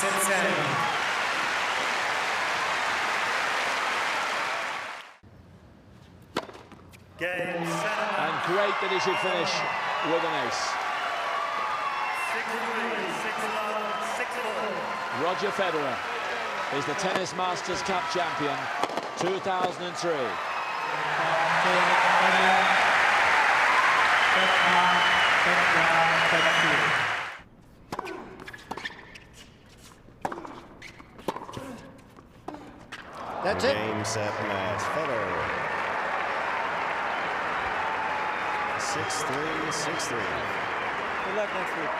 Cincinnati. And great that he should finish with an ace. 6-3, 6-love, 6-4. Roger Federer is the Tennis Masters Cup champion 2003. That's it. Game, set, match. Federer. 6-3, 6-3. Good luck next week.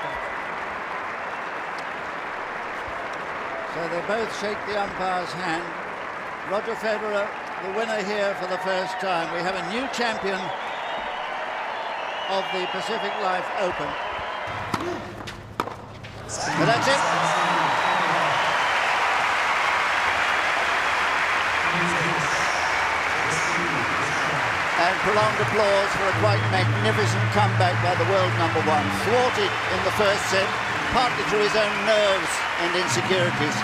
So they both shake the umpire's hand. Roger Federer, the winner here for the first time. We have a new champion of the Pacific Life Open. But that's it. And prolonged applause for a quite magnificent comeback by the world number one. Thwarted in the first set, partly through his own nerves and insecurities,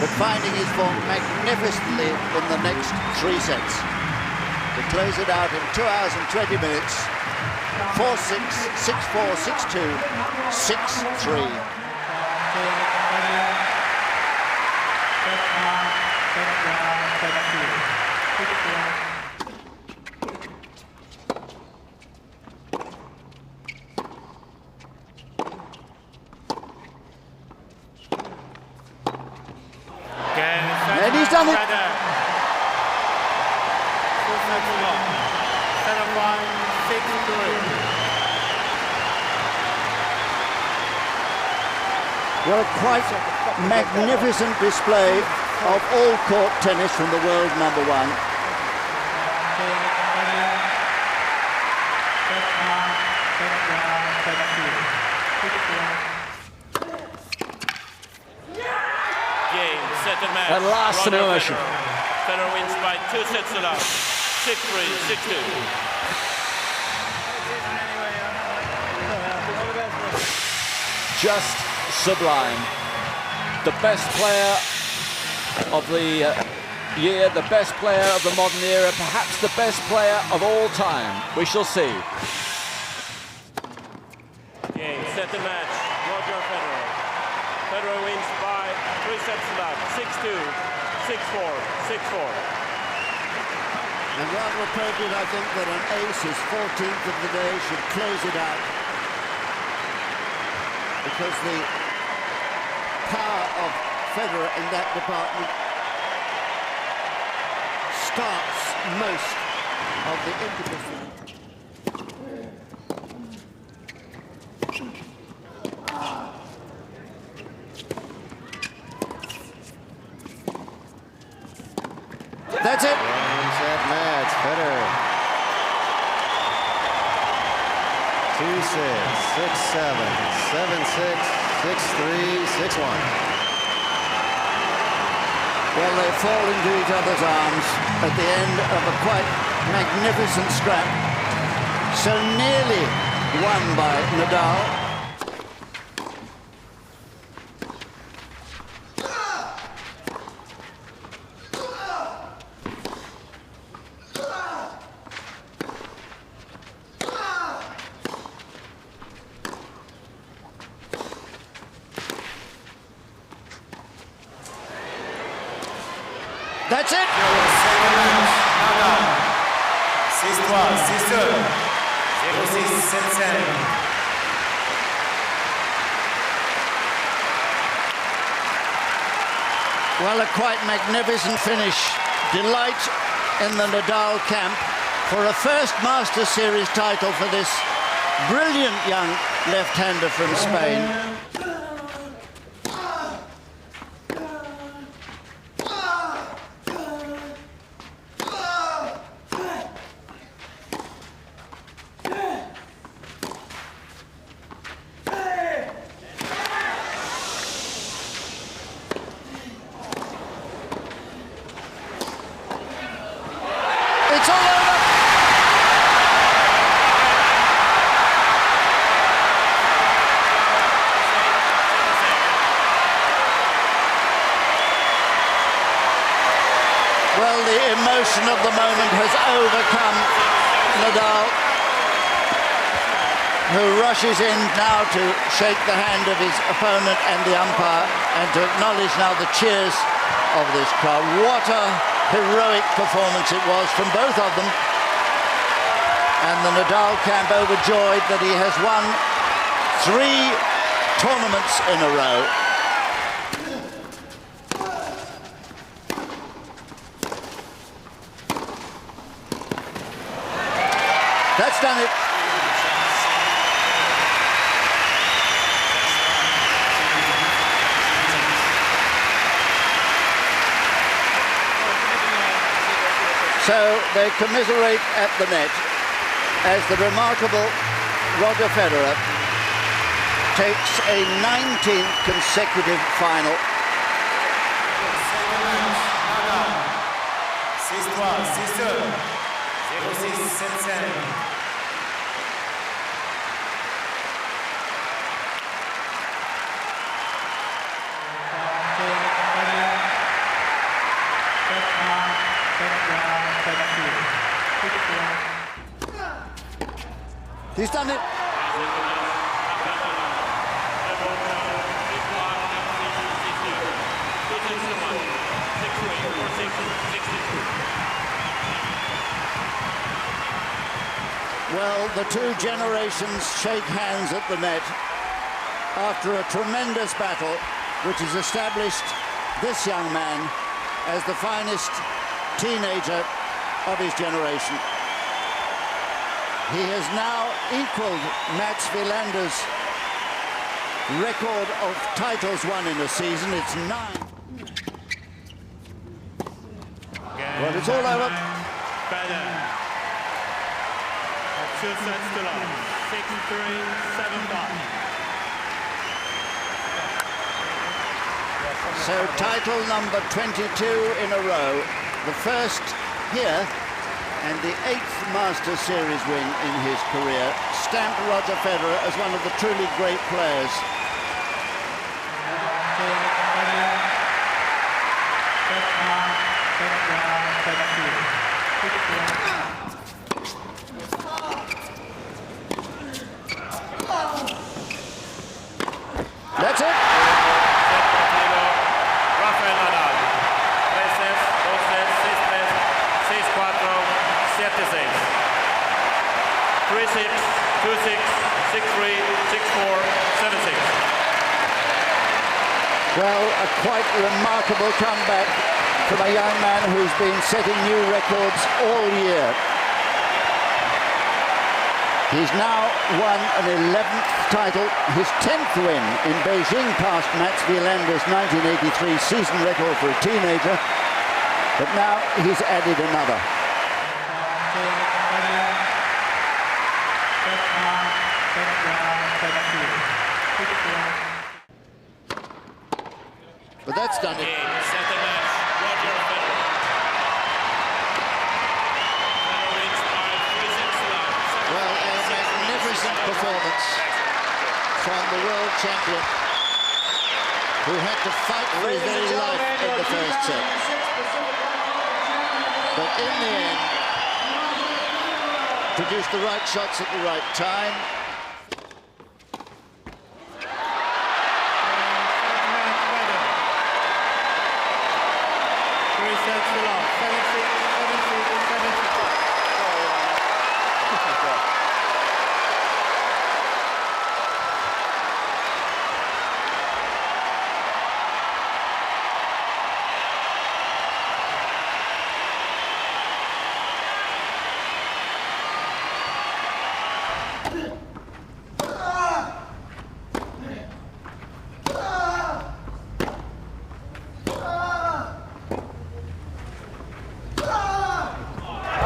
but finding his form magnificently in the next three sets. To close it out in 2 hours and 20 minutes, 4-6, 6-4, 6-2, 6-3. And he's done it. Well, a quite magnificent display of all-court tennis from the world number one. Game, set and match. At last, an ovation. Federer wins by 2 sets to love. 6-3, 6-2. Just sublime. The best player of the year, the best player of the modern era, perhaps the best player of all time. We shall see. Game, set and match. Roger Federer. Federer wins by 3 sets to love. 6-2, 6-4, 6-4. And rather appropriate, I think, that an ace, his 14th of the day, should close it out. Because the power of Federer in that department starts most of the intimacy. That's it. Game, set, match. Federer. 2-6, 6-7, 7-6, 6-3, 6-1. Well, they fall into each other's arms at the end of a quite magnificent scrap. So nearly won by Nadal. That's it. 6-3, 6-2. 0-6, 7-7. Well, a quite magnificent finish. Delight in the Nadal camp for a first Masters Series title for this brilliant young left-hander from Spain. Well, the emotion of the moment has overcome Nadal, who rushes in now to shake the hand of his opponent and the umpire and to acknowledge now the cheers of this crowd. What a heroic performance it was from both of them. And the Nadal camp overjoyed that he has won 3 tournaments in a row. That's done it. So they commiserate at the net as the remarkable Roger Federer takes a 19th consecutive final. 6-3, 6-2, 0-6, 7-7. He's done it. Well, the 2 generations shake hands at the net after a tremendous battle which has established this young man as the finest teenager of his generation. He has now equaled Mats Wielander's record of titles won in a season. It's 9. Well, it's all over. Federer. 2 sets to love. 6-3, 7-5. So title number 22 in a row. The first here and the 8th Masters Series win in his career, stamped Roger Federer as one of the truly great players. That's it. Rafael Nadal. 3 sets, 2 sets, 6-3, 6-4, 7-6. 3-6, 2-6, 6-3, 6-4, 7-6. Well, a quite remarkable comeback from a young man who's been setting new records all year. He's now won an 11th title, his 10th win in Beijing past Mats Wielander's 1983 season record for a teenager, but now he's added another. But that's done it. Second match, Roger Federer. Federer wins by 3 sets to love. Well, a magnificent performance from the world champion, who had to fight for his very life in the first set. But in the end, produced the right shots at the right time.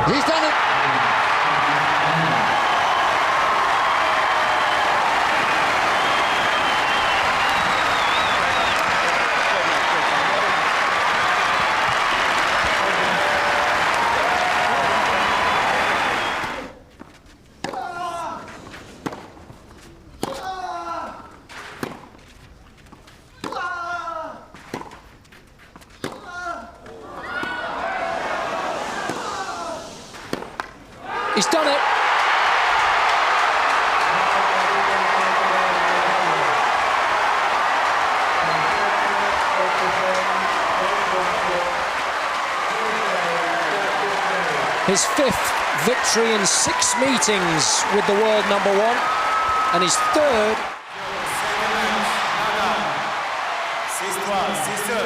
He's done it. He's done it. His 5th victory in 6 meetings with the world number 1, and his 3rd. 6-3, 6-2,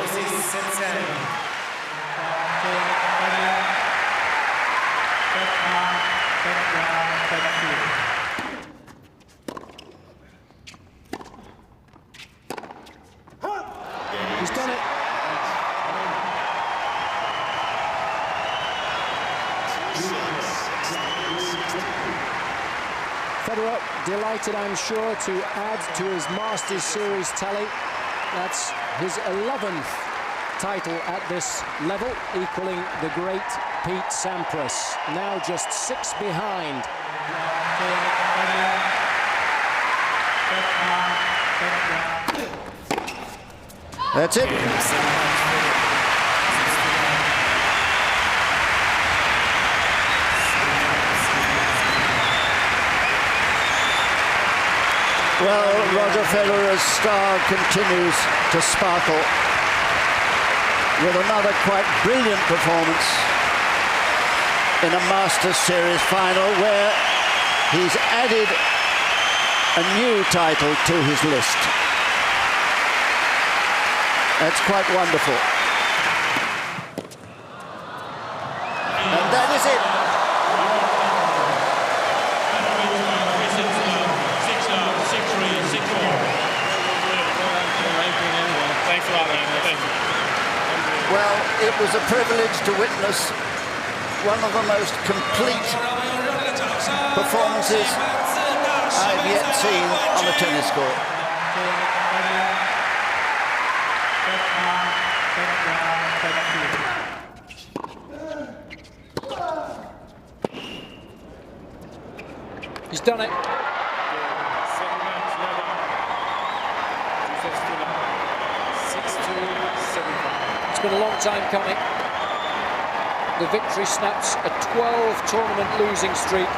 0-6, 7-7. He's done it. Federer delighted, I'm sure, to add to his Masters Series tally. That's his 11th title at this level, equaling the great Pete Sampras. Now just 6 behind. That's it. Well, Roger Federer's star continues to sparkle with another quite brilliant performance in a Masters Series final where he's added a new title to his list. That's quite wonderful. And that is it. Well, it was a privilege to witness one of the most complete performances I've yet seen on a tennis court. He's done it. It's been a long time coming. The victory snaps a 12-tournament losing streak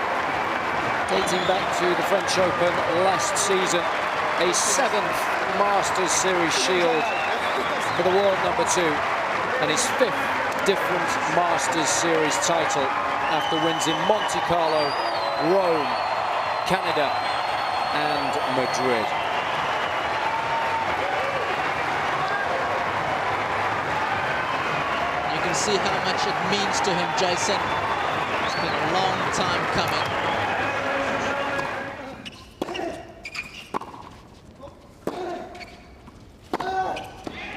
dating back to the French Open last season. A 7th Masters Series shield for the world number 2 and his 5th different Masters Series title after wins in Monte Carlo, Rome, Canada and Madrid. See how much it means to him, Jason. It's been a long time coming.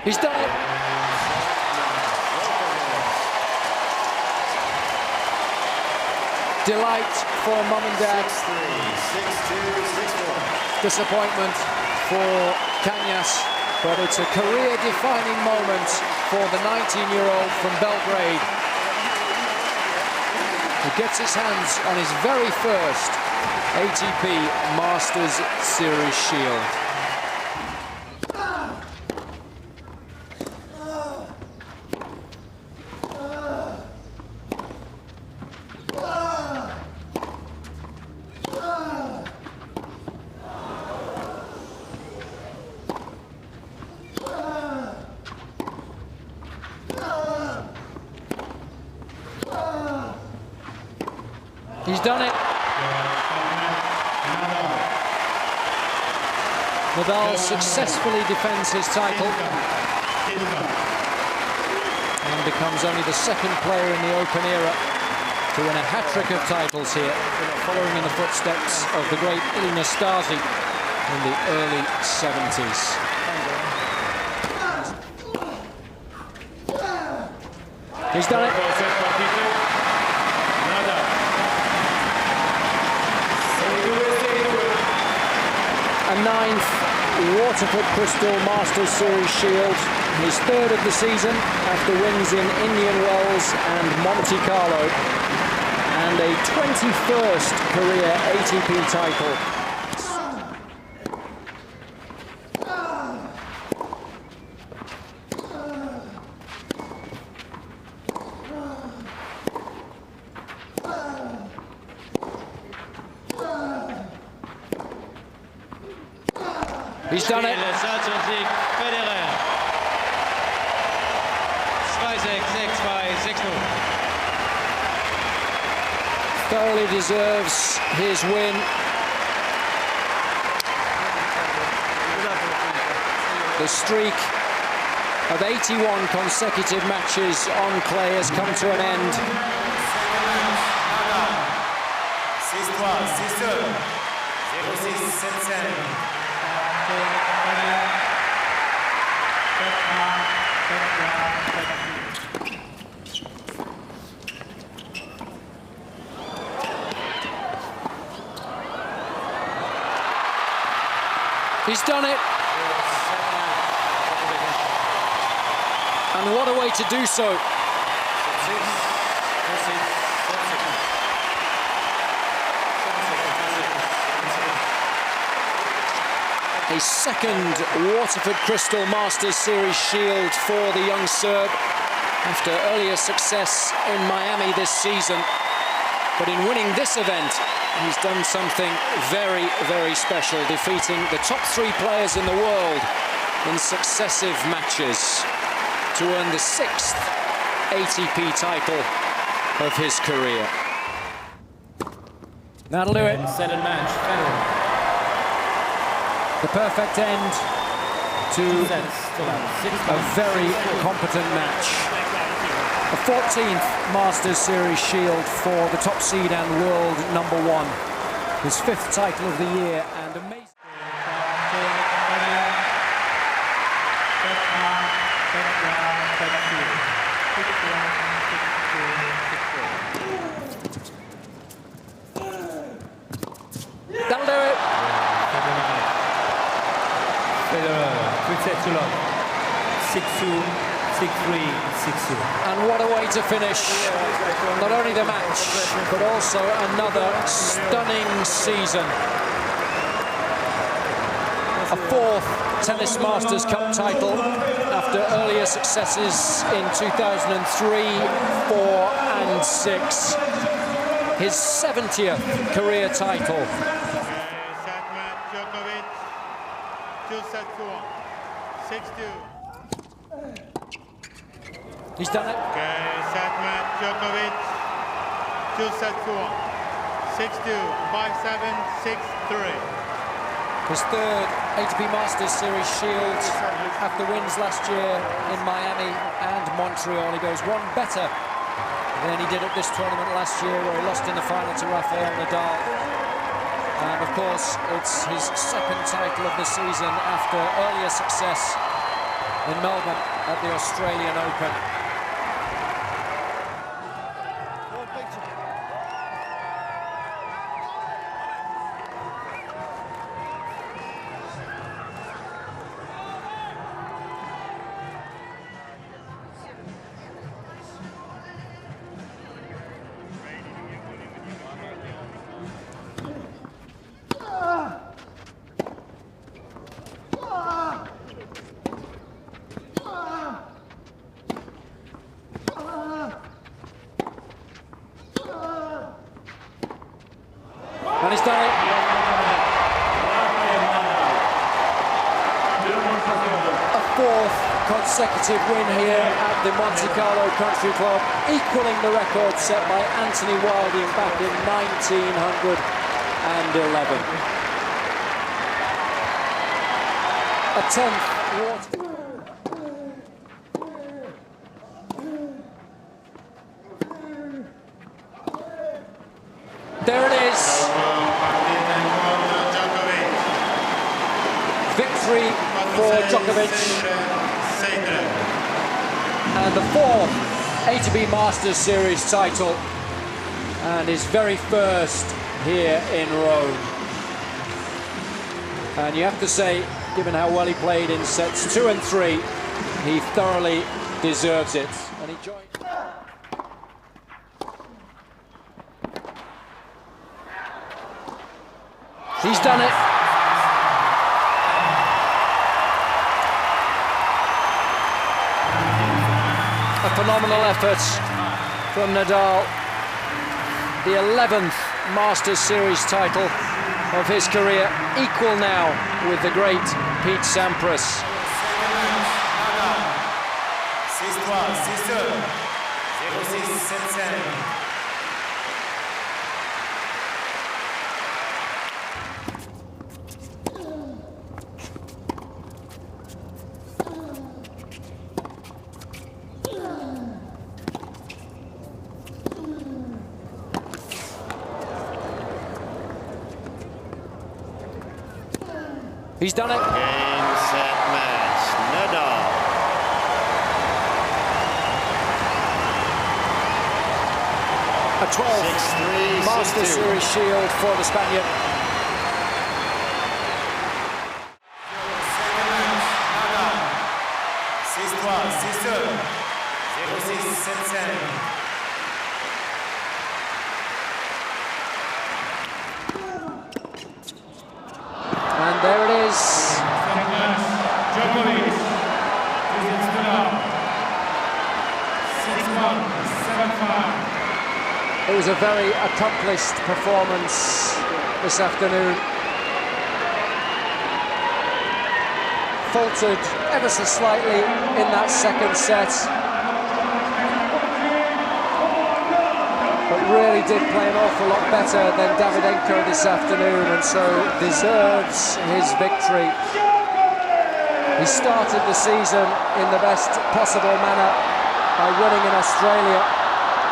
He's done it. Delight for mum and dad. 6-3, 6-2, 6-4. Disappointment for Cañas, but it's a career-defining moment for the 19-year-old from Belgrade, who gets his hands on his very first ATP Masters Series shield. He's done it. Nadal successfully defends his title and becomes only the 2nd player in the Open era to win a hat-trick of titles here, following in the footsteps of the great Nastase in the early 70s. He's done it. A 9th Waterford Crystal Masters Series shield, his 3rd of the season after wins in Indian Wells and Monte Carlo, and a 21st career ATP title. He's done it. Federer. 2-6, 6-5, 6-0. Thoroughly deserves his win. The streak of 81 consecutive matches on clay has come to an end. 6-7. He's done it. And what a way to do so. A second Waterford Crystal Masters Series shield for the young Serb after earlier success in Miami this season. But in winning this event, he's done something very, very special, defeating the top 3 players in the world in successive matches to earn the 6th ATP title of his career. That'll do it. Set and match. Federer. The perfect end to a very competent match. A 14th Masters Series shield for the top seed and world #1. His 5th title of the year, and amazing. That'll do it. Federer, 3 sets to love. 6-2, 6-3, 6-2. And what a way to finish not only the match, but also another stunning season. A 4th Tennis Masters Cup title after earlier successes in 2003, 4 and 6. His 70th career title. Set match, Djokovic, 2 sets to 1, 6-2. He's done it. Okay, set match, Djokovic, 2 sets to 1, 6-2, 5-7, 6-3. His 3rd ATP Masters Series shield after wins last year in Miami and Montreal. He goes one better than he did at this tournament last year, where he lost in the final to Rafael Nadal. And of course, it's his 2nd title of the season after earlier success in Melbourne at the Australian Open. And he's done it. A 4th consecutive win here at the Monte Carlo Country Club, equaling the record set by Anthony Wilding back in 1911. A 10th There it is. Victory for Djokovic. And the 4th ATP Masters Series title. And his very first here in Rome. And you have to say, given how well he played in sets 2 and 3, he thoroughly deserves it. And he joined. He's done it. A phenomenal effort from Nadal. The 11th Masters Series title of his career, equal now with the great Pete Sampras. 6-3, 6-2, 0-6, 7-7. He's done it. Game, set, match. Nadal. A 12th 6-3, Masters 6-2. Series shield for the Spaniard. Nadal. 6-3, 6-2, 0-6, 7-7. And there it is. Djokovic Federer 6-1, 7-5. It was a very accomplished performance this afternoon. Faltered ever so slightly in that second set, but really did play an awful lot better than Davydenko this afternoon, and so deserves his victory. He started the season in the best possible manner by winning in Australia,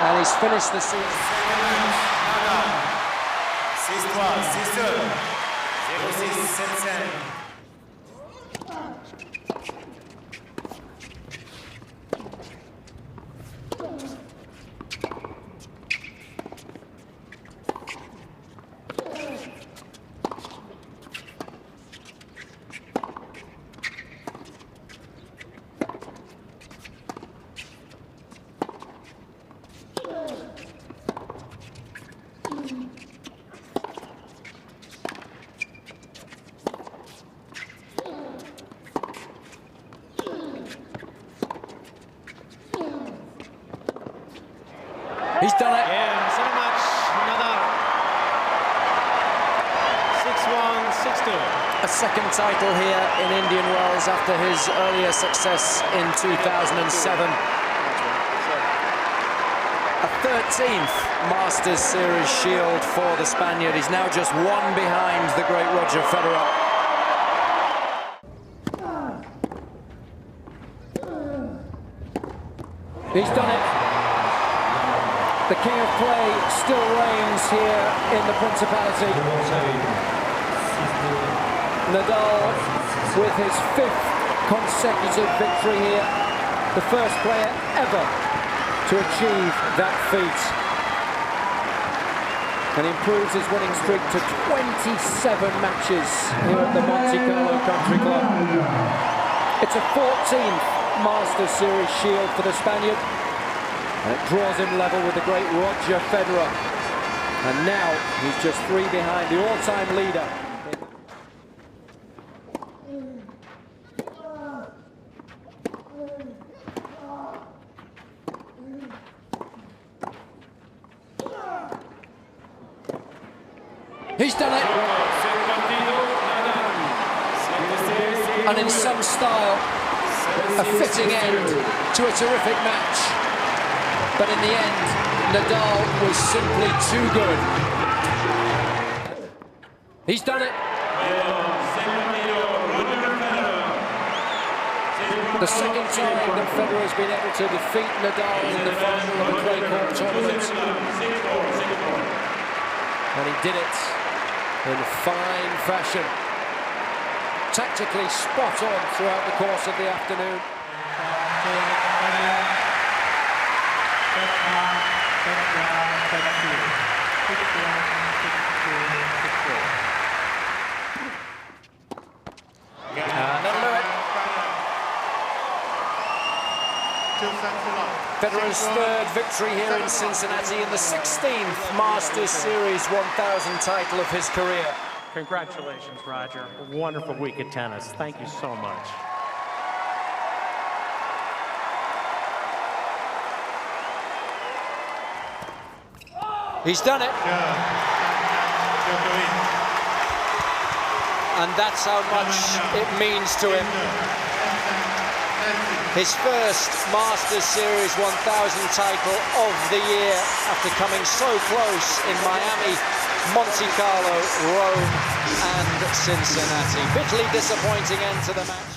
and he's finished the season. 6-3, 6-2, 0-6, 7-7. He's done it. Yeah, set a match. Nadal 6-1, 6-2. A second title here in Indian Wells after his earlier success in 2007. A 13th Masters Series shield for the Spaniard. He's now just one behind the great Roger Federer. He's done it. The king of play still reigns here in the Principality. Nadal with his 5th consecutive victory here. The first player ever to achieve that feat. And improves his winning streak to 27 matches here at the Monte Carlo Country Club. It's a 14th Masters Series shield for the Spaniard. And it draws him level with the great Roger Federer. And now he's just 3 behind the all-time leader. He's done it. And in some style, a fitting end to a terrific match. But in the end, Nadal was simply too good. He's done it. The second time that Federer has been able to defeat Nadal in the final of a clay court tournament. And he did it in fine fashion. Tactically spot on throughout the course of the afternoon. Federer's 3rd victory here in Cincinnati in the 16th Masters Series 1000 title of his career. Congratulations, Roger. A wonderful week of tennis. Thank you so much. He's done it. And that's how much it means to him. His first Masters Series 1000 title of the year after coming so close in Miami, Monte Carlo, Rome and Cincinnati. Bitterly disappointing end to the match.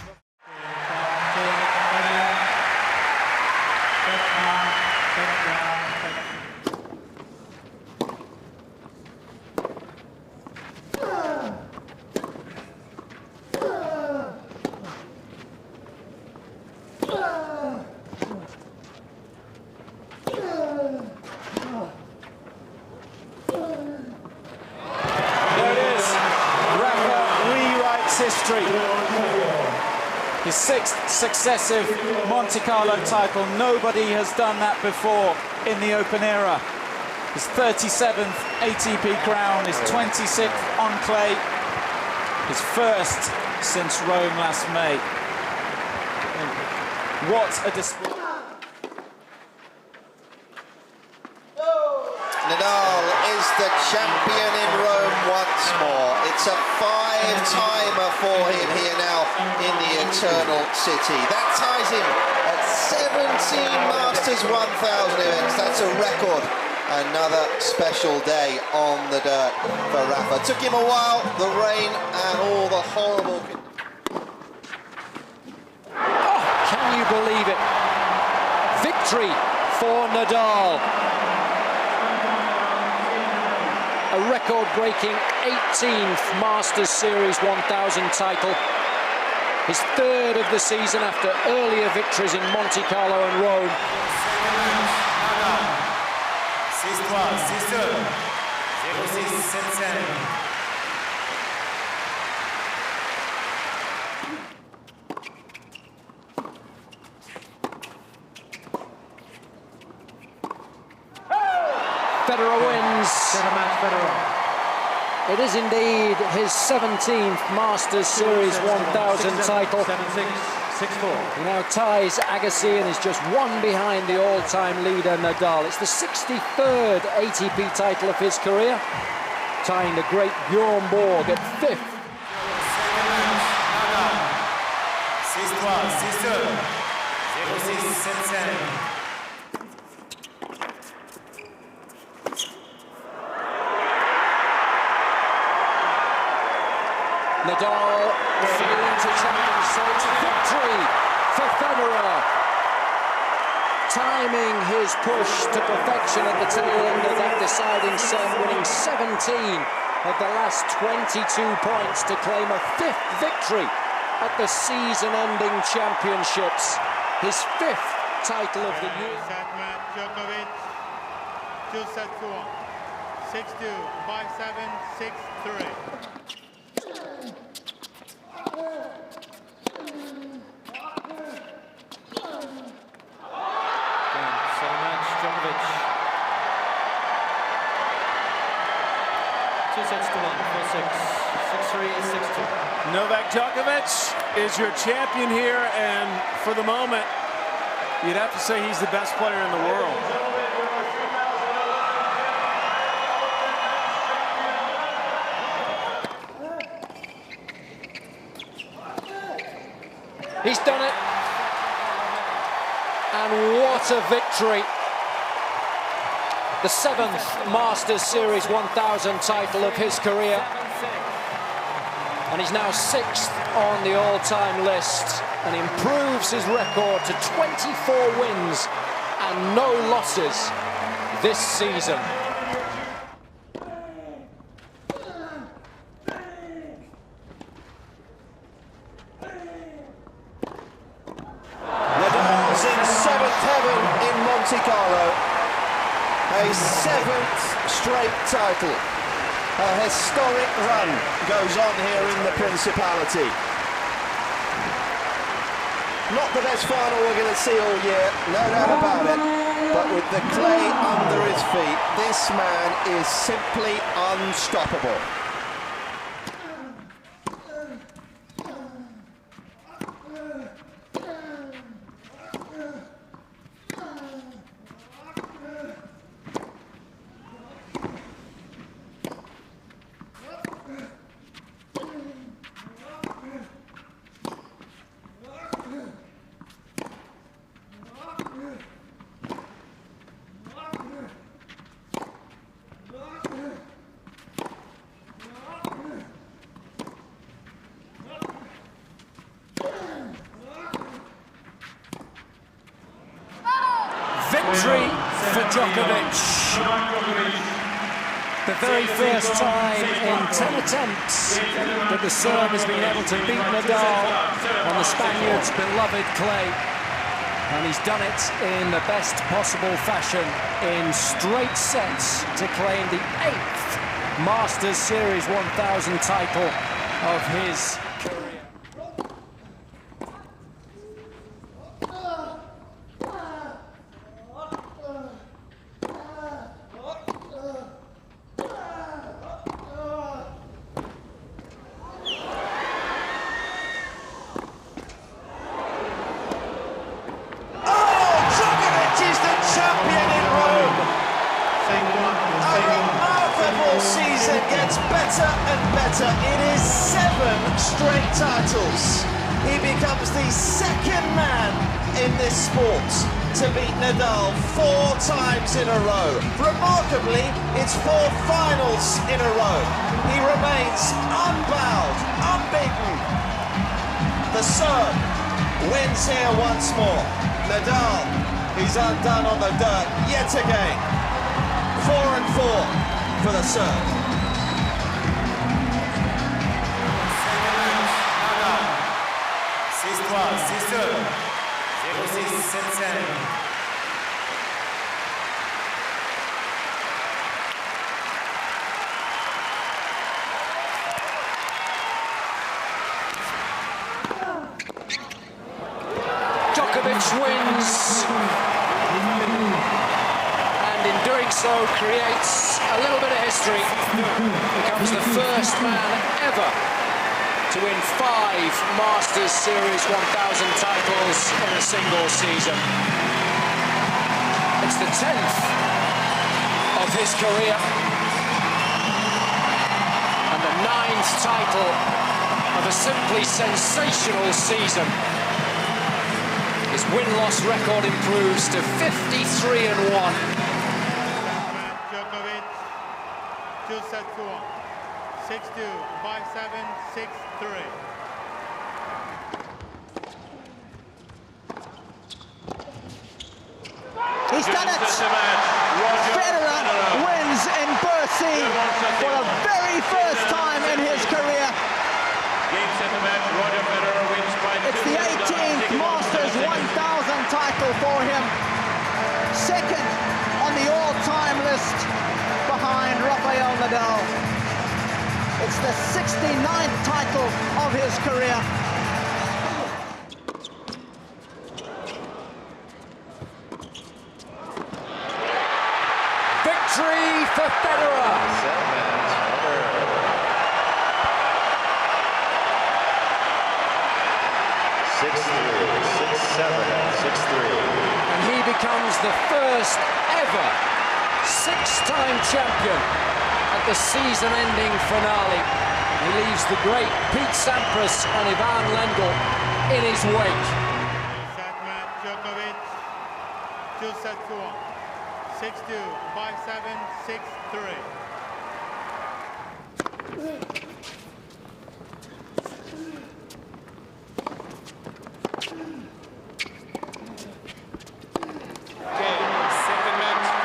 History. His 6th successive Monte Carlo title. Nobody has done that before in the Open era. His 37th ATP crown, his 26th on clay, his first since Rome last May. What a display. Nadal is the champion in Rome once more. It's a 5-timer for him here now in the Eternal City. That ties him at 17 Masters 1000 events. That's a record. Another special day on the dirt for Rafa. Took him a while, the rain and all the horrible... Oh, can you believe it? Victory for Nadal. A record-breaking 18th Masters Series 1000 title. His 3rd of the season after earlier victories in Monte Carlo and Rome. 6-3, 6-2, 0-6, 7-7. Federer wins. It is indeed his 17th Masters Series 1000 title. 7-6, 6-4. He now ties Agassi and is just one behind the all-time leader Nadal. It's the 63rd ATP title of his career, tying the great Bjorn Borg at 5th. 6-3, 6-2, 0-6, 7-7. Nadal failing to champion, so it's victory for Federer. Timing his push to perfection at the tail end of that deciding set, winning 17 of the last 22 points to claim a 5th victory at the season-ending championships. His 5th title of the year. Set match, Djokovic, 2 sets to 1. 6-2, 5-7, 6-3. Djokovic. 2 sets to 1, 4-6, 6-3, 6-2. Novak Djokovic is your champion here, and for the moment, you'd have to say he's the best player in the world. He's done it. And what a victory. The 7th Masters Series 1000 title of his career. And he's now 6th on the all-time list and improves his record to 24 wins and no losses this season. Nadal's in 7th heaven in Monte Carlo. A 7th straight title. A historic run goes on here in the Principality. Not the best final we're going to see all year, no doubt about it. But with the clay under his feet, this man is simply unstoppable. victory for Djokovic. The very first time in 10 attempts that the Serb has been able to beat Nadal on the Spaniard's beloved clay. And he's done it in the best possible fashion in straight sets to claim the 8th Masters Series 1000 title of his career. Season gets better and better. It is 7 straight titles. He becomes the second man in this sport to beat Nadal 4 times in a row. Remarkably, it's 4 finals in a row. He remains unbowed, unbeaten. The Serb wins here once more. Nadal, he's undone on the dirt yet again. 4-4. For the Serb. 6-3, 6-2, 0-6, 7-7. Djokovic wins. In doing so, creates a little bit of history. Becomes the first man ever to win 5 Masters Series 1000 titles in a single season. It's the 10th of his career and the 9th title of a simply sensational season. His win-loss record improves to 53-1. 2-4, 6-2, 5-7, 6-3. He's done it! Federer wins in Bercy for the very first time in his career. It's the 18th Masters 1000 title for him. Second on the all-time list behind Rafael Nadal. It's the 69th title of his career. Victory for Federer. 6-3, 6-7, 6-3. And he becomes the first ever 6-time champion at the season-ending finale. He leaves the great Pete Sampras and Ivan Lendl in his wake. Set match, Djokovic, 2-4, 6-2, 5-7, 6-3.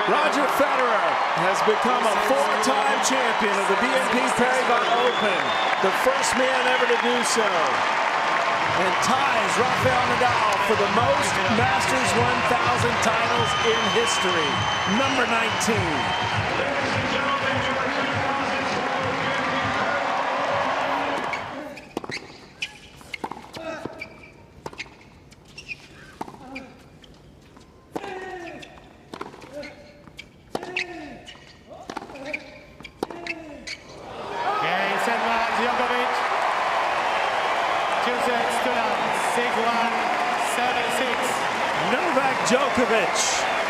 Roger Federer has become a 4-time champion of the BNP Paribas Open, the first man ever to do so, and ties Rafael Nadal for the most Masters 1000 titles in history, number 19. Djokovic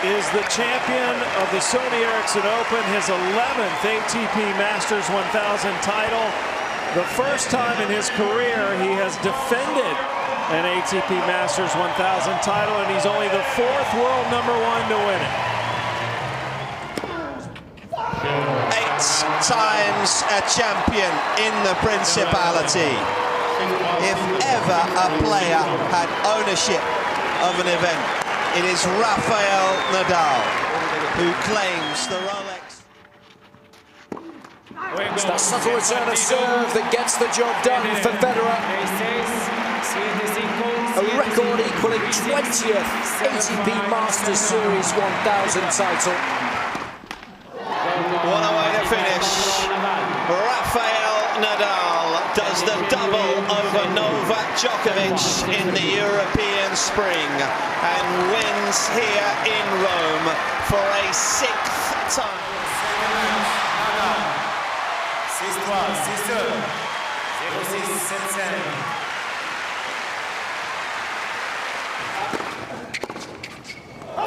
is the champion of the Sony Ericsson Open, his 11th ATP Masters 1000 title. The first time in his career he has defended an ATP Masters 1000 title, and he's only the 4th world #1 to win it. 8 times a champion in the Principality. If ever a player had ownership of an event, It is Rafael Nadal who claims the Rolex. It's that subtle return of serve that gets the job done for Federer. A record equaling 20th ATP Masters Series 1000 title. What a way to finish. Rafael Nadal does the double over Novak Djokovic in the European spring and wins here in Rome for a 6th time. 6-3, 6-2, 0-6, 7-7.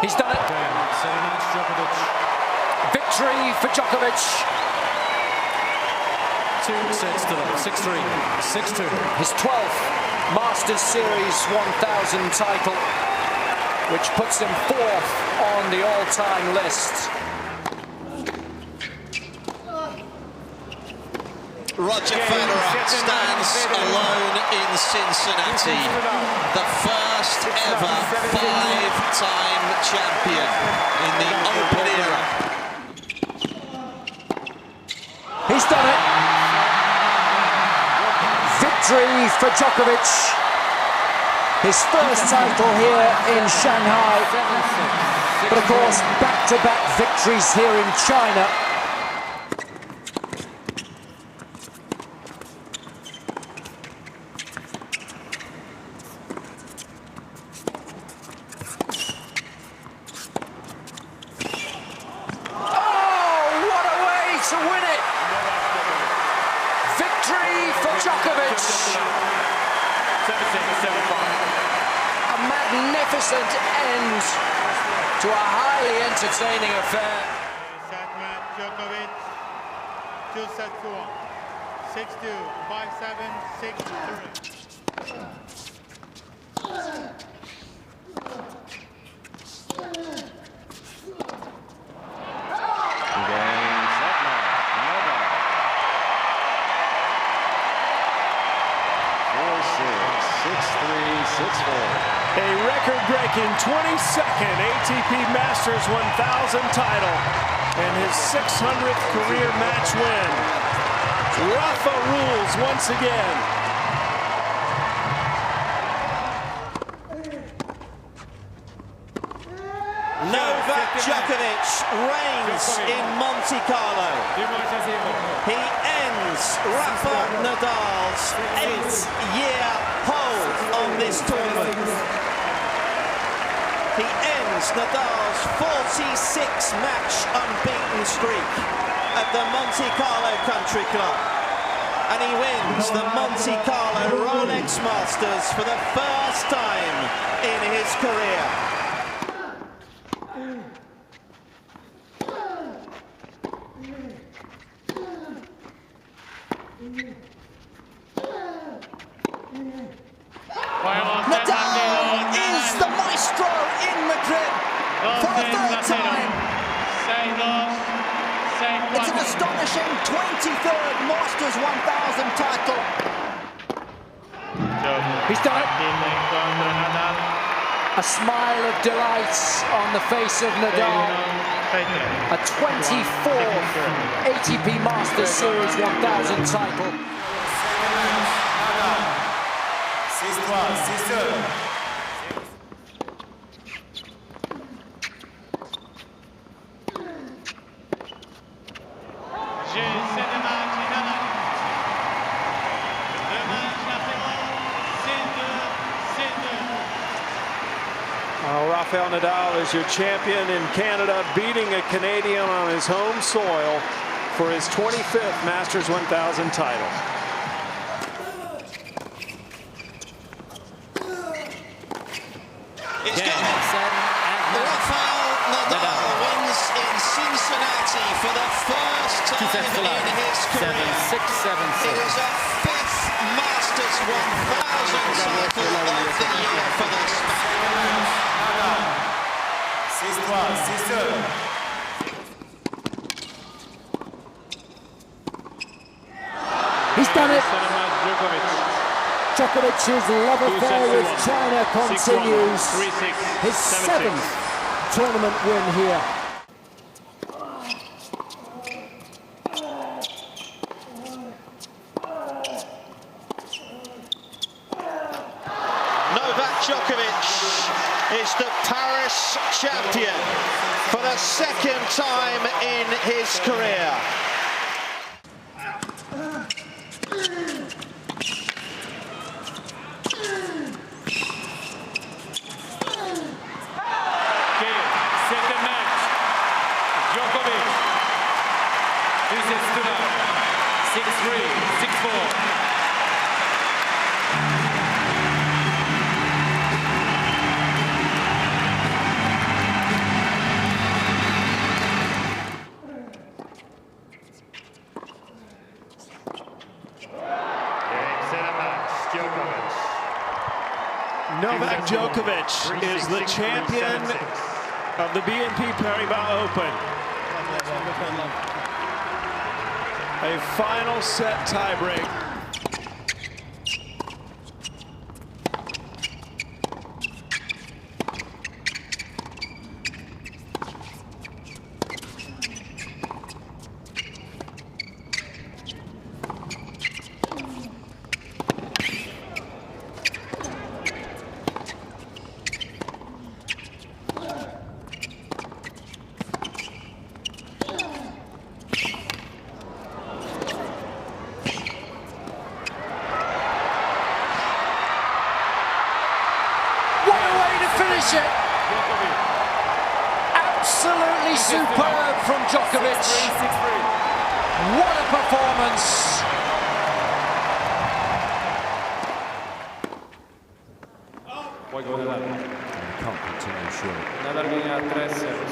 He's done it. Victory for Djokovic. 2 sets to love. 6-3, 6-2. His 12th Masters Series 1000 title, which puts him 4th on the all-time list. Roger Federer stands alone in Cincinnati, the first ever 5-time champion in the Open era. He's done it. Victory for Djokovic. His first title here in Shanghai. But of course, back-to-back victories here in China. To win it. Victory for Djokovic. 7-6, 7-5. A magnificent end to a highly entertaining affair. Set match, Djokovic, 2 sets to 1. 6-2, 5-7, 6-3. A record-breaking 22nd ATP Masters 1000 title and his 600th career match win. Rafa rules once again. Novak Djokovic reigns in Monte Carlo. He ends Rafa Nadal's 8th-year hold on this tournament. He ends Nadal's 46-match unbeaten streak at the Monte Carlo Country Club. And he wins the Monte Carlo Rolex Masters for the first time in his career. Nadal is the maestro in Madrid for the 3rd time. It's an astonishing 23rd Masters 1000 title. He's done it. A smile of delight on the face of Nadal. A 24th ATP Masters Series 1000 title. 6-3, 6-2. Rafael Nadal is your champion in Canada, beating a Canadian on his home soil for his 25th Masters 1000 title. It's good. Rafael Nadal wins in Cincinnati for the first time in his career. 7-6, 7-6. It is a 5th Masters 1000 title of the year for the Spaniard. 6-3, 6-2. He's done it. Djokovic's love affair with China continues. 3-6, His 7-6. 7th tournament win here. Novak Djokovic is the Paris champion for the 2nd time in his career. Second match. Djokovic. 6-3, 6-4. Novak Djokovic is the champion of the BNP Paribas Open. A final set tiebreak. Finish it. Absolutely superb from Djokovic. What a performance. Can't continue, sure. Nadal winning at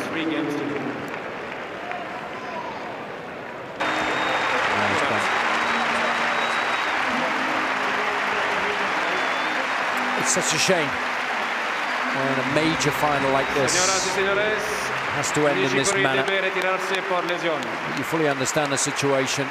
3 games to 2. It's such a shame. And a major final like this has to end in this manner. You fully understand the situation.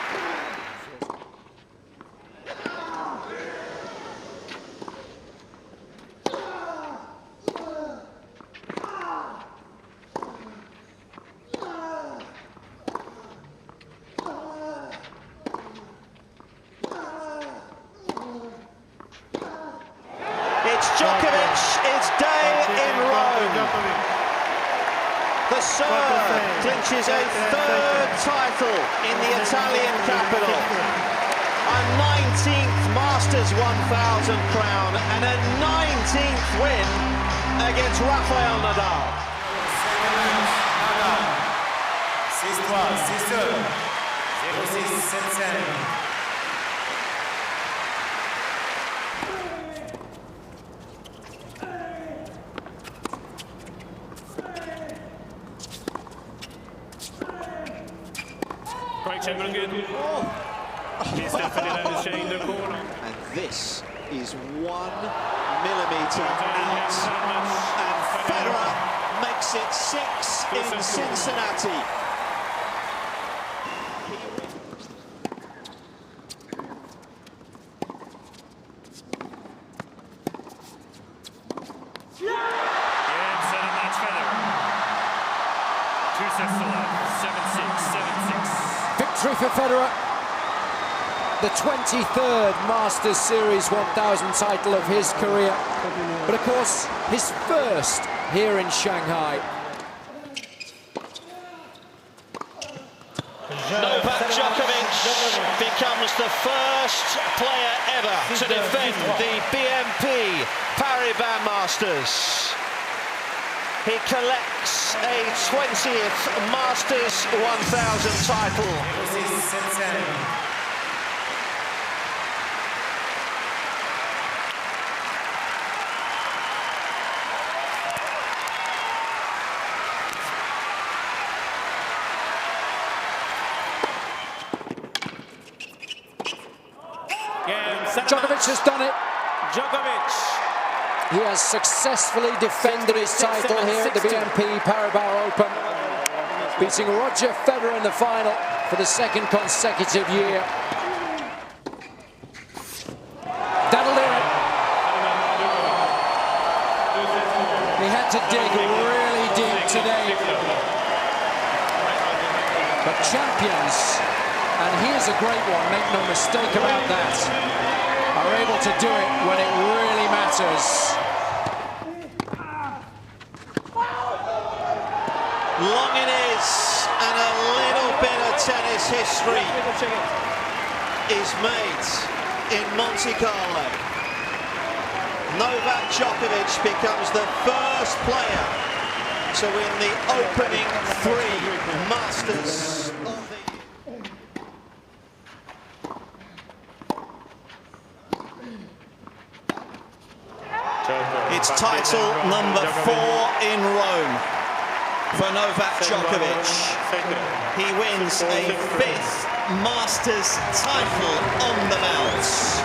It's Djokovic, it's day in Rome. The Serb clinches a 3rd title in the Italian capital. A 19th Masters 1000 crown and a 19th win against Rafael Nadal. 6-3, 6-2, 0-6, 7-7. And this is 1 millimeter out, and Federer makes it 6 in Cincinnati. Victory for Federer. The 23rd Masters Series 1000 title of his career. But of course, his first here in Shanghai. Novak Djokovic becomes the first player ever to defend the BNP Paribas Masters. He collects a 20th Masters 1000 title. Djokovic has done it. Djokovic. He has successfully defended his title here at the BNP Paribas Open, beating Roger Federer in the final for the 2nd consecutive year. That'll do it. dig really deep today. But champions, and here's a great one, make no mistake about that, are able to do it when it really matters. Long it is, and a little bit of tennis history is made in Monte Carlo. Novak Djokovic becomes the first player to win the opening 3 Masters of the It's title number 4 in Rome for Novak Djokovic. He wins a 5th Masters title on the bounce.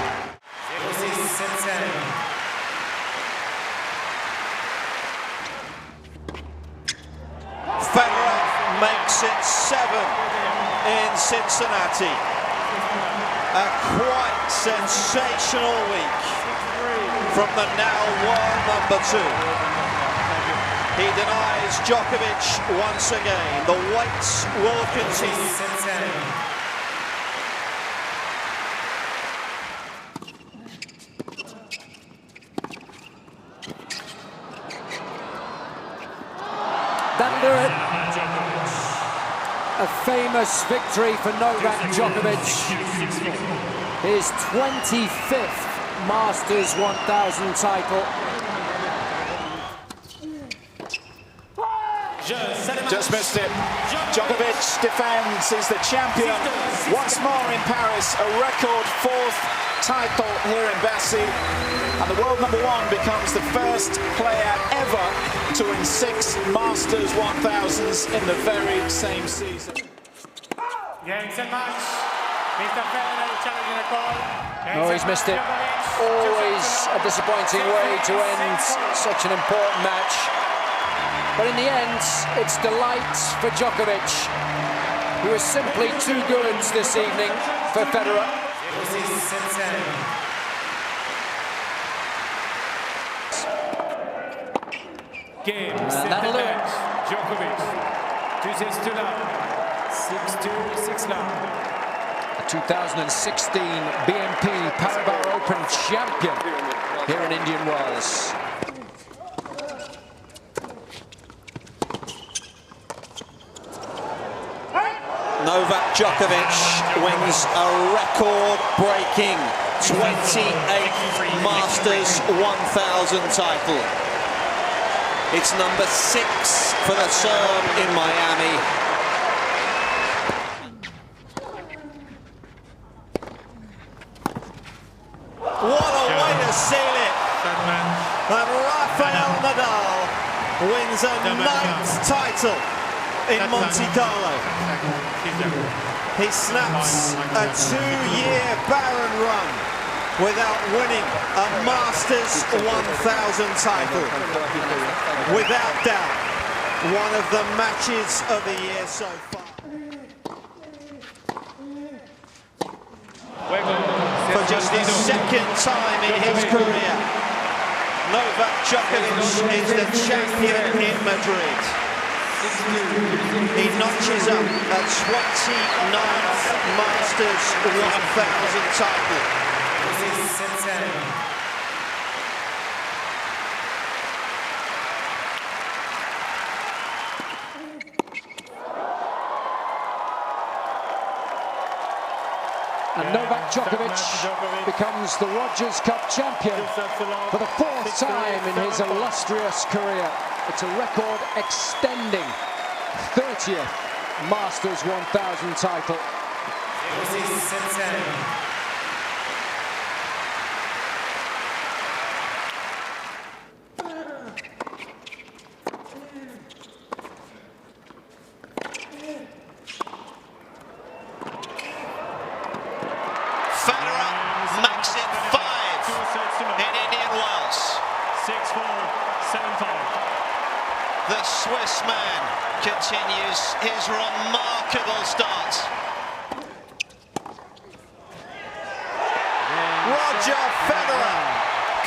Federer makes it 7 in Cincinnati. A quite sensational week from the now world number 2. He denies Djokovic once again. The weights will continue. That'll do it. A famous victory for Novak Djokovic. His 25th Masters 1000 title. Just missed it. Djokovic defends, he's the champion once more in Paris, a record 4th title here in Bercy, and the world number 1 becomes the first player ever to win 6 Masters 1000s in the very same season. Game, set match. Mr. Federer challenging the call. No, he's missed it. Always a disappointing way to end such an important match. But in the end, it's delight for Djokovic, who is simply too good this evening for Federer. Game, and that'll do it. Djokovic, 2-6 to love, 6-2, 6 love. The 2016 BNP Paribas Open champion here in Indian Wells. Novak Djokovic wins a record-breaking 28th Masters 1000 title. It's number 6 for the Serb in Miami. What a way to seal it! And Rafael Nadal wins a 9th title in Monte Carlo. He snaps a 2-year barren run without winning a Masters 1000 title. Without doubt, one of the matches of the year so far. For just the 2nd time in his career, Novak Djokovic is the champion in Madrid. He notches up a 29th Masters 1000 title. And Novak Djokovic becomes the Rogers Cup champion for the 4th time in his illustrious career. It's a record-extending 30th Masters 1000 title. Federer makes it 5 in Indian Wells. 6-4, 7-5. The Swiss man continues his remarkable start. Roger Federer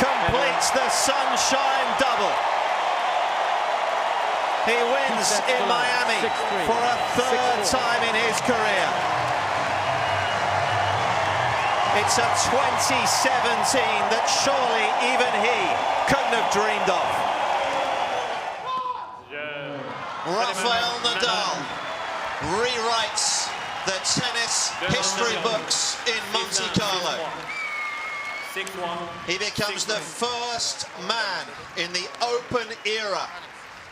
completes the sunshine double. He wins in Miami for a third time in his career. It's a 2017 that surely even he couldn't have dreamed of. Rafael Nadal rewrites the tennis history books in Monte Carlo. He becomes the first man in the Open era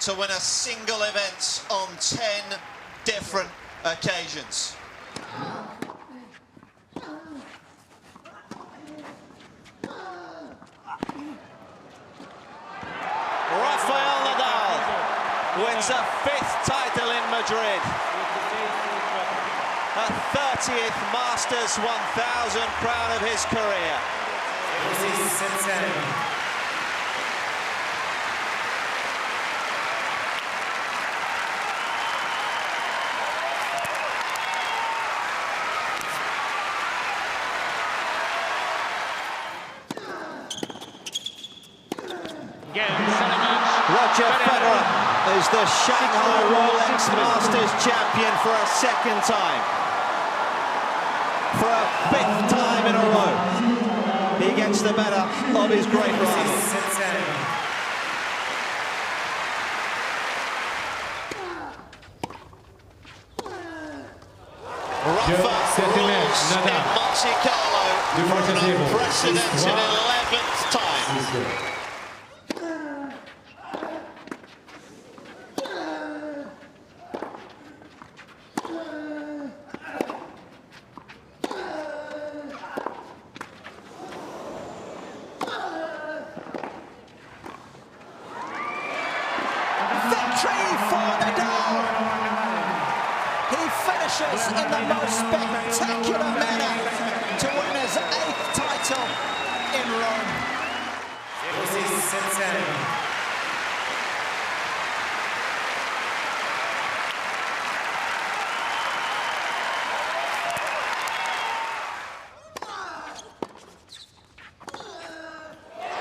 to win a single event on 10 different occasions. Rafael Nadal wins a 5th title in Madrid. A 30th Masters 1000 crown of his career. Cincinnati. Roger Federer is the Shanghai Rolex Masters champion for a 2nd time. For a 5th time in a row. He gets the better of his great rival. Rafa rules in Monte Carlo for an unprecedented 11th time. Victory for Nadal! He finishes in the most spectacular manner to win his 8th title in Rome. Cincinnati.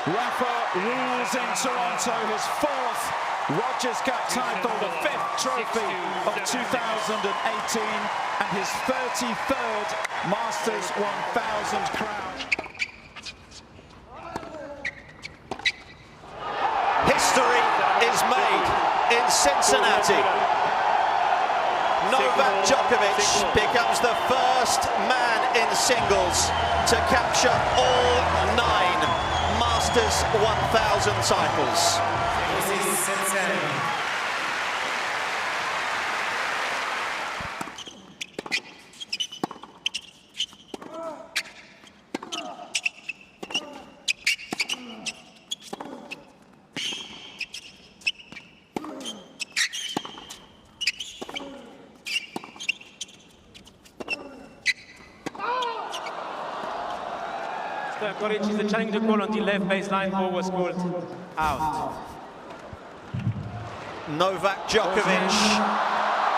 Rafa rules in Toronto, his 4th Rogers Cup title, the 5th trophy of 2018, and his 33rd Masters 1000 crown. History is made in Cincinnati. Novak Djokovic becomes the first man in singles to capture all 9 Masters 1000 titles. Djokovic is the challenger goal on the left baseline. Ball was called out. Novak Djokovic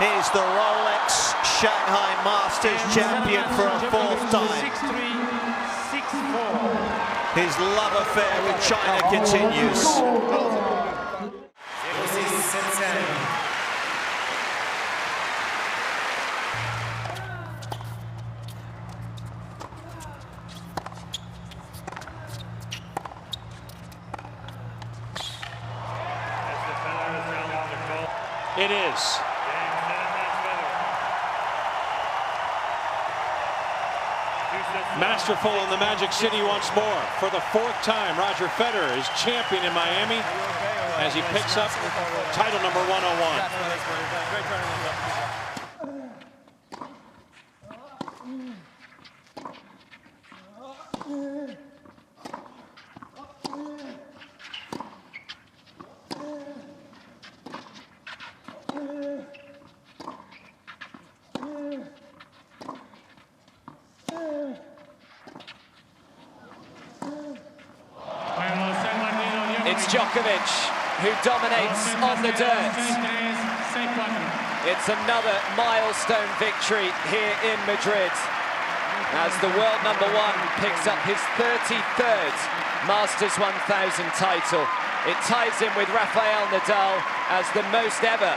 is the Rolex Shanghai Masters champion for a 4th time. 6-3, 6-4. His love affair with China continues. It is. Masterful in the Magic City once more. For the 4th time, Roger Federer is champion in Miami as he picks up title number 101. It's Djokovic who dominates on the dirt. It's another milestone victory here in Madrid as the world #1 picks up his 33rd Masters 1000 title. It ties in with Rafael Nadal as the most ever.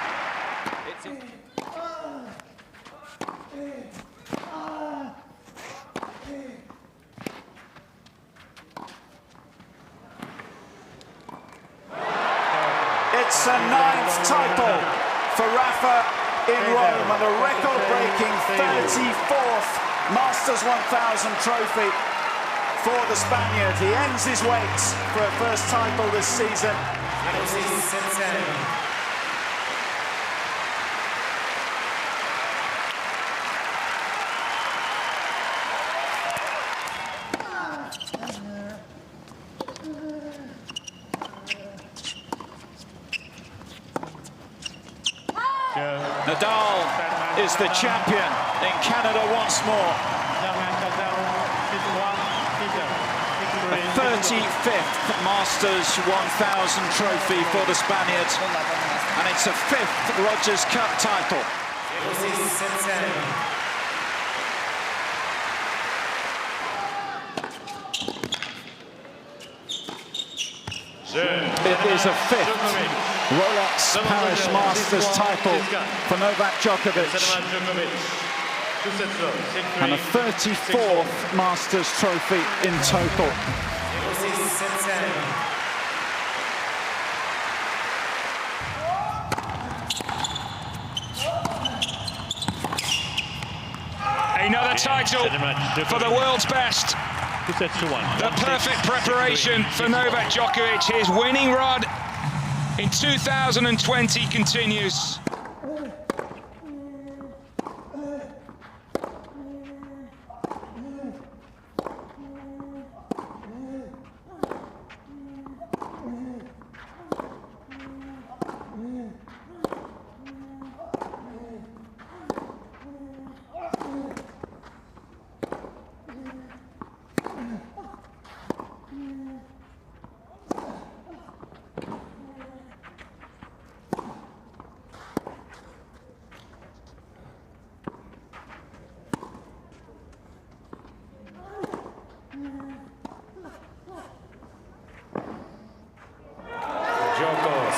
It's a 9th title for Rafa in Rome and a record-breaking 34th Masters 1000 trophy for the Spaniard. He ends his wait for a first title this season. And it's Cincinnati. Nadal is the champion in Canada once more. The 35th Masters 1000 trophy for the Spaniard, and it's a 5th Rogers Cup title. It is a 5th Rolex Paris Masters title for Novak Djokovic, and a 34th Masters trophy in total. Another title for the world's best. The perfect preparation for Novak Djokovic. His winning run in 2020 continues.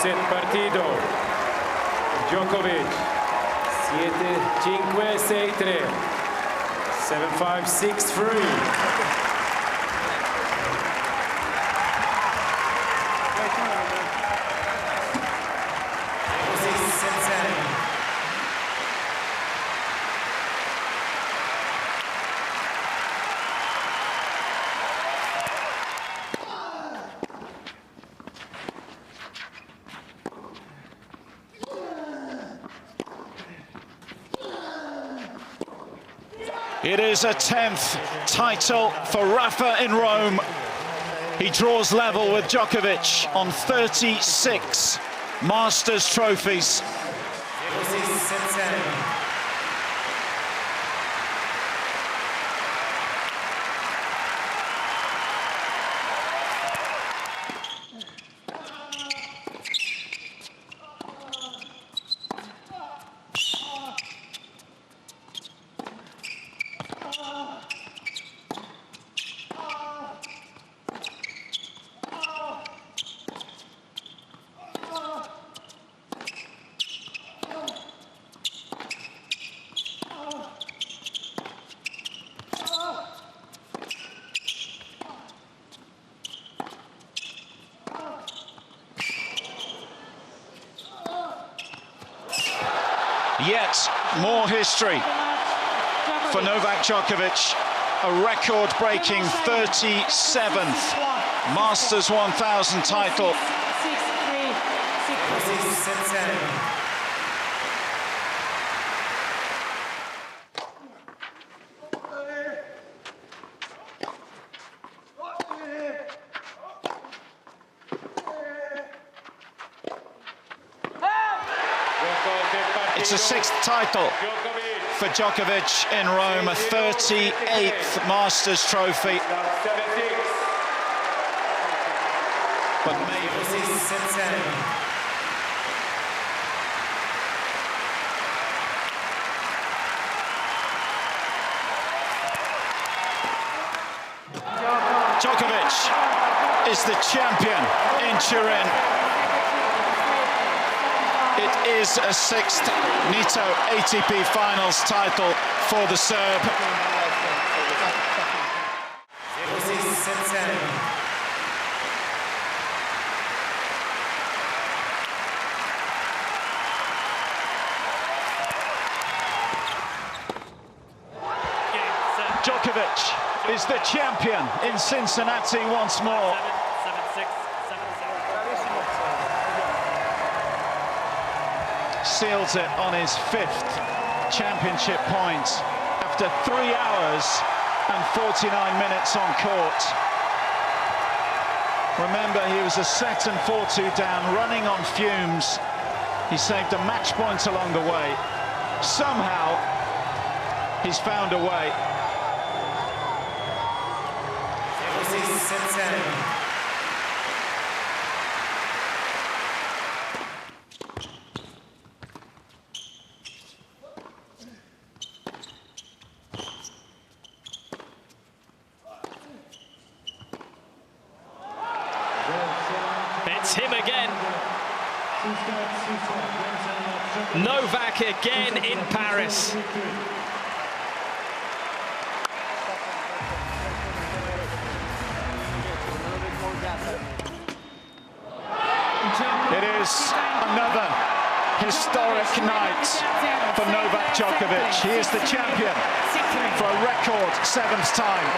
Set partido. Djokovic 7-5, 6-3. 7-5, 6-3. It is a 10th title for Rafa in Rome. He draws level with Djokovic on 36 Masters trophies. Yet more history for Novak Djokovic, a record-breaking 37th Masters 1000 title. It's a 6th title for Djokovic in Rome, a 38th Masters trophy. But maybe Djokovic is the champion in Turin. It is a sixth Nito ATP Finals title for the Serb. Djokovic is the champion in Cincinnati once more. 7-6, 7-6. Seals it on his 5th championship point after 3 hours and 49 minutes on court. Remember, he was a set and 4-2 down, running on fumes. He saved a match point along the way. Somehow, he's found a way. It's him again. Novak again in Paris. It is another historic night for Novak Djokovic. He is the champion for a record 7th time.